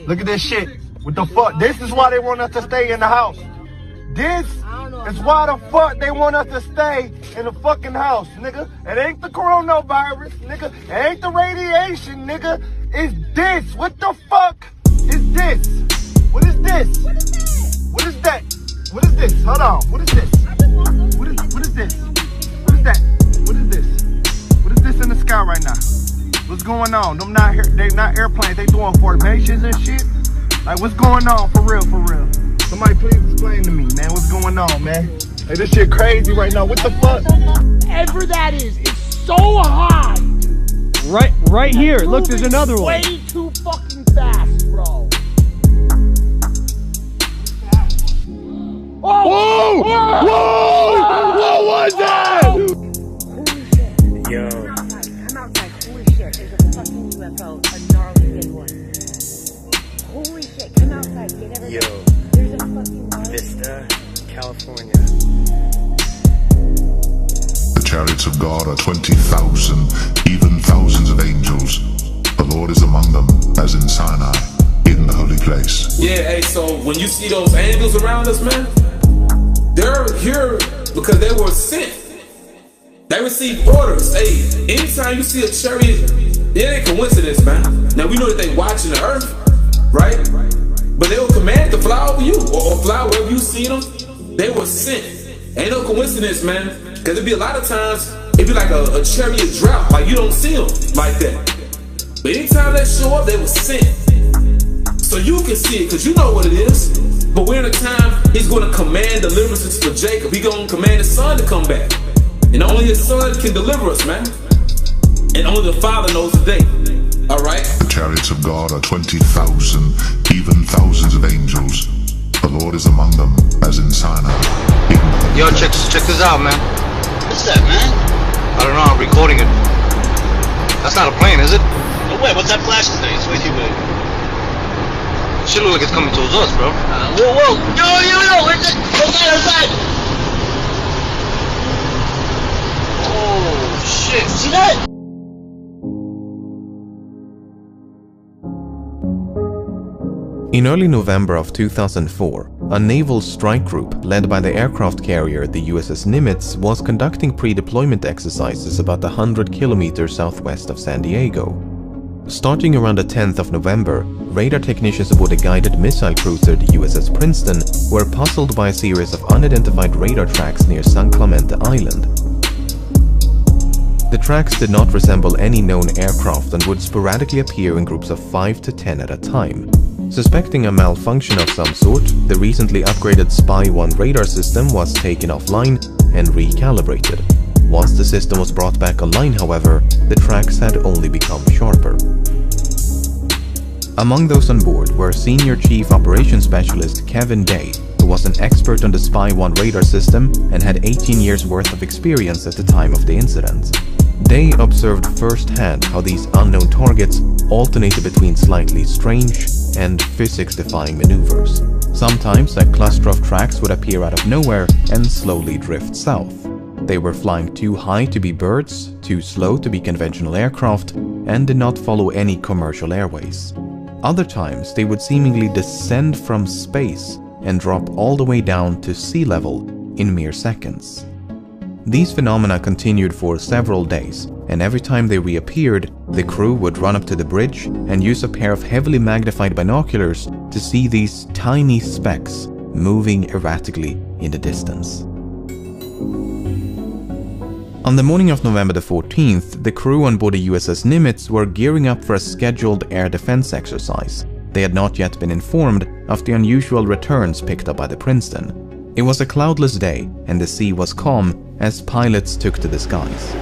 Look at this shit. What the fuck? This is why they want us to stay in the house. This is why the fuck they want us to stay in the fucking house, nigga. It ain't the coronavirus, nigga. It ain't the radiation, nigga. It's this. What the fuck is this? What is this? What is that? What is this? Hold on. What is this? What is this? What is that? What is this? What is this in the sky right now? What's going on? Them not here, they not airplanes, they doing formations and shit. Like, what's going on for real, for real? Somebody please explain to me, man, what's going on, man? Hey, this shit crazy right now, what the fuck? Whatever that is, it's so high. Right here, look, there's another one. Way too fucking fast, bro. Whoa! Whoa! What was that? Yo. Come outside, holy shit, there's a fucking UFO, a gnarly big one. Holy shit, come outside, get everybody. Yo. There's a fucking gnarly Vista, California. The chariots of God are 20,000, even thousands of angels. The Lord is among them, as in Sinai, in the holy place. Yeah, hey, so when you see those angels around us, man, they're here because they were sent. They received orders. Hey, anytime you see a chariot, it ain't coincidence, man. Now we know that they watching the earth, right? But they were commanded to fly over you or fly wherever you see them. They were sent. Ain't no coincidence, man. Because it'd be a lot of times, it'd be like a chariot drought. Like you don't see them like that. But anytime they show up, they were sent. So you can see it, because you know what it is. But we're in a time, he's going to command deliverances for Jacob. He's going to command his son to come back. And only his son can deliver us, man. And only the Father knows the day. Alright? The chariots of God are 20,000, even thousands of angels. The Lord is among them, as in Sinai. Yo, check this out, man. What's that, man? I don't know, I'm recording it. That's not a plane, is it? No way, what's that flashing thing? It's way too big. It should look like it's coming towards us, bro. Whoa! Yo! Where's it? Outside! Oh, shit. See that? In early November of 2004, a naval strike group led by the aircraft carrier the USS Nimitz was conducting pre-deployment exercises about 100 kilometers southwest of San Diego. Starting around the 10th of November, radar technicians aboard a guided missile cruiser, the USS Princeton, were puzzled by a series of unidentified radar tracks near San Clemente Island. The tracks did not resemble any known aircraft and would sporadically appear in groups of 5 to 10 at a time. Suspecting a malfunction of some sort, the recently upgraded Spy-1 radar system was taken offline and recalibrated. Once the system was brought back online, however, the tracks had only become sharper. Among those on board were Senior Chief Operations Specialist Kevin Day, who was an expert on the Spy-1 radar system and had 18 years worth of experience at the time of the incident. Day observed firsthand how these unknown targets alternated between slightly strange and physics-defying maneuvers. Sometimes a cluster of tracks would appear out of nowhere and slowly drift south. They were flying too high to be birds, too slow to be conventional aircraft, and did not follow any commercial airways. Other times they would seemingly descend from space and drop all the way down to sea level in mere seconds. These phenomena continued for several days, and every time they reappeared, the crew would run up to the bridge and use a pair of heavily magnified binoculars to see these tiny specks moving erratically in the distance. On the morning of November the 14th, the crew on board the USS Nimitz were gearing up for a scheduled air defense exercise. They had not yet been informed of the unusual returns picked up by the Princeton. It was a cloudless day, and the sea was calm as pilots took to the skies.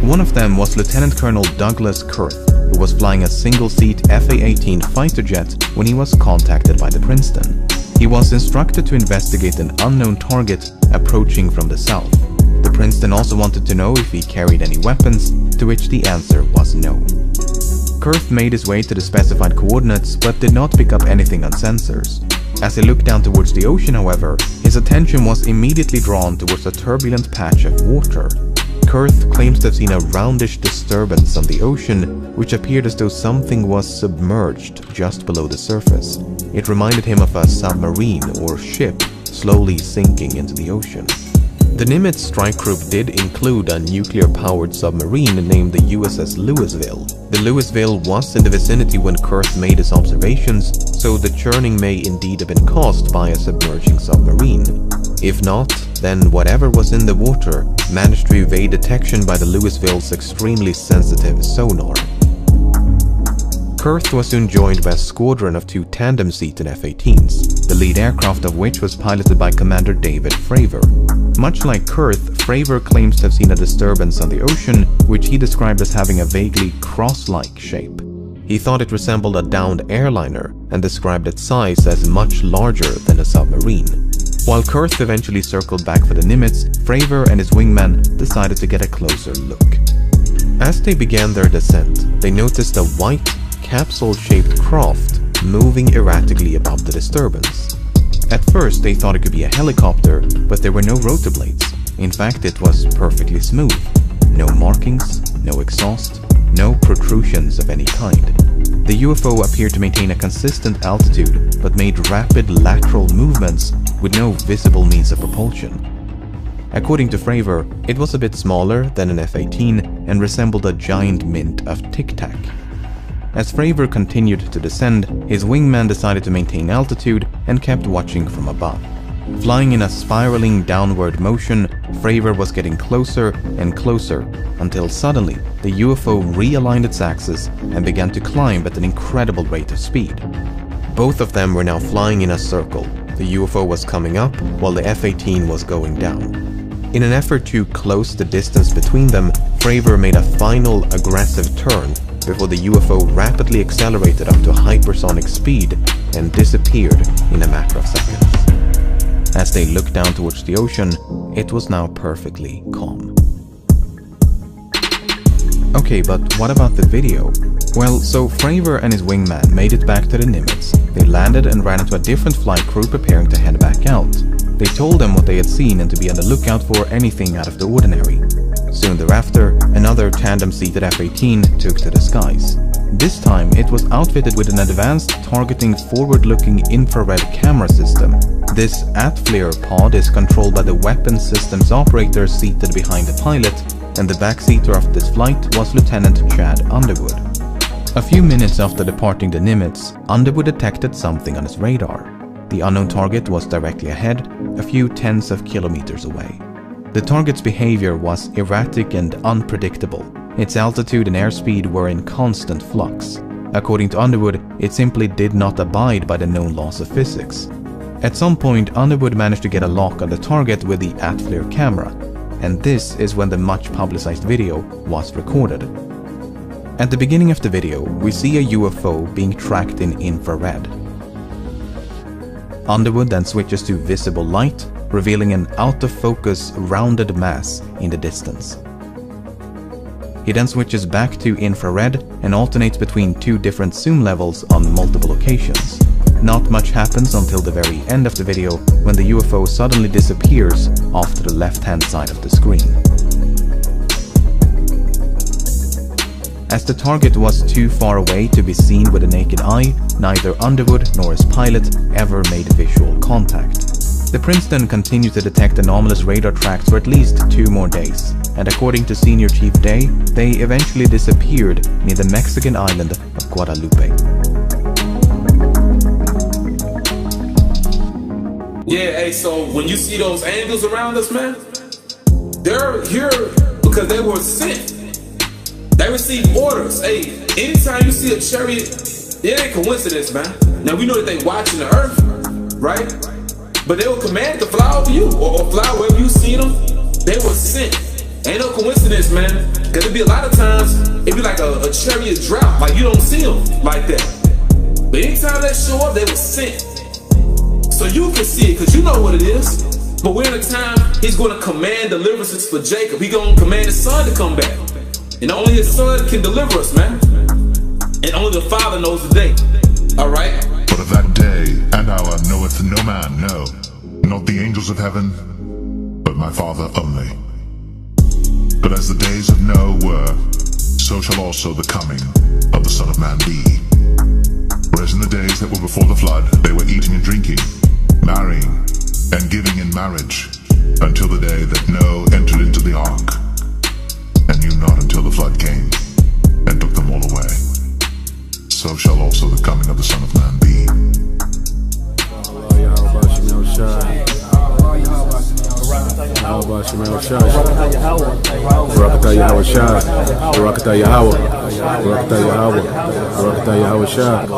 One of them was Lieutenant Colonel Douglas Kurth, who was flying a single-seat FA-18 fighter jet when he was contacted by the Princeton. He was instructed to investigate an unknown target approaching from the south. The Princeton also wanted to know if he carried any weapons, to which the answer was no. Kurth made his way to the specified coordinates but did not pick up anything on sensors. As he looked down towards the ocean, however, his attention was immediately drawn towards a turbulent patch of water. Kurth claims to have seen a roundish disturbance on the ocean, which appeared as though something was submerged just below the surface. It reminded him of a submarine or ship slowly sinking into the ocean. The Nimitz strike group did include a nuclear-powered submarine named the USS Louisville. The Louisville was in the vicinity when Kurth made his observations, so the churning may indeed have been caused by a submerging submarine. If not, then whatever was in the water managed to evade detection by the Louisville's extremely sensitive sonar. Kurth was soon joined by a squadron of 2 tandem-seated F-18s, the lead aircraft of which was piloted by Commander David Fravor. Much like Kurth, Fravor claims to have seen a disturbance on the ocean, which he described as having a vaguely cross-like shape. He thought it resembled a downed airliner and described its size as much larger than a submarine. While Kurth eventually circled back for the Nimitz, Fravor and his wingman decided to get a closer look. As they began their descent, they noticed a white, capsule-shaped craft moving erratically above the disturbance. At first they thought it could be a helicopter, but there were no rotor blades. In fact, it was perfectly smooth. No markings, no exhaust, no protrusions of any kind. The UFO appeared to maintain a consistent altitude, but made rapid lateral movements with no visible means of propulsion. According to Fravor, it was a bit smaller than an F-18 and resembled a giant mint of Tic Tac. As Fravor continued to descend, his wingman decided to maintain altitude and kept watching from above. Flying in a spiraling downward motion, Fravor was getting closer and closer until suddenly the UFO realigned its axis and began to climb at an incredible rate of speed. Both of them were now flying in a circle. The UFO was coming up while the F-18 was going down. In an effort to close the distance between them, Fravor made a final aggressive turn before the UFO rapidly accelerated up to hypersonic speed and disappeared in a matter of seconds. As they looked down towards the ocean, it was now perfectly calm. Okay, but what about the video? Well, so Fravor and his wingman made it back to the Nimitz. They landed and ran into a different flight crew preparing to head back out. They told them what they had seen and to be on the lookout for anything out of the ordinary. Soon thereafter, another tandem-seated F-18 took to the skies. This time, it was outfitted with an advanced targeting forward-looking infrared camera system. This ATFLIR pod is controlled by the weapons systems operator seated behind the pilot, and the backseater of this flight was Lieutenant Chad Underwood. A few minutes after departing the Nimitz, Underwood detected something on his radar. The unknown target was directly ahead, a few tens of kilometers away. The target's behavior was erratic and unpredictable. Its altitude and airspeed were in constant flux. According to Underwood, it simply did not abide by the known laws of physics. At some point, Underwood managed to get a lock on the target with the ATFLIR camera, and this is when the much publicized video was recorded. At the beginning of the video, we see a UFO being tracked in infrared. Underwood then switches to visible light, revealing an out-of-focus rounded mass in the distance. He then switches back to infrared and alternates between 2 different zoom levels on multiple occasions. Not much happens until the very end of the video, when the UFO suddenly disappears off to the left-hand side of the screen. As the target was too far away to be seen with the naked eye, neither Underwood nor his pilot ever made visual contact. The Princeton continued to detect anomalous radar tracks for at least 2 more days, and according to Senior Chief Day, they eventually disappeared near the Mexican island of Guadalupe. Yeah, hey, so when you see those angels around us, man, they're here because they were sent. They received orders. Hey, anytime you see a chariot, it ain't coincidence, man. Now we know that they watching the earth, right? But they were commanded to fly over you or fly wherever you see them. They were sent. Ain't no coincidence, man. Cause it'd be a lot of times, it'd be like a chariot drought, like you don't see them like that. But anytime they show up, they were sent. So you can see it, cause you know what it is. But we're in a time, he's gonna command deliverances for Jacob. He's gonna command his son to come back. And only his son can deliver us, man. And only the Father knows the day. Alright? But of that day and hour knoweth no man, no, not the angels of heaven, but my Father only. But as the days of Noah were, so shall also the coming of the Son of Man be. Whereas in the days that were before the flood, they were eating and drinking, marrying, and giving in marriage, until the day that Noah entered into the ark, and knew not until the flood came, and took them all away. So shall also the coming of the Son of Man be. Yahweh Shai.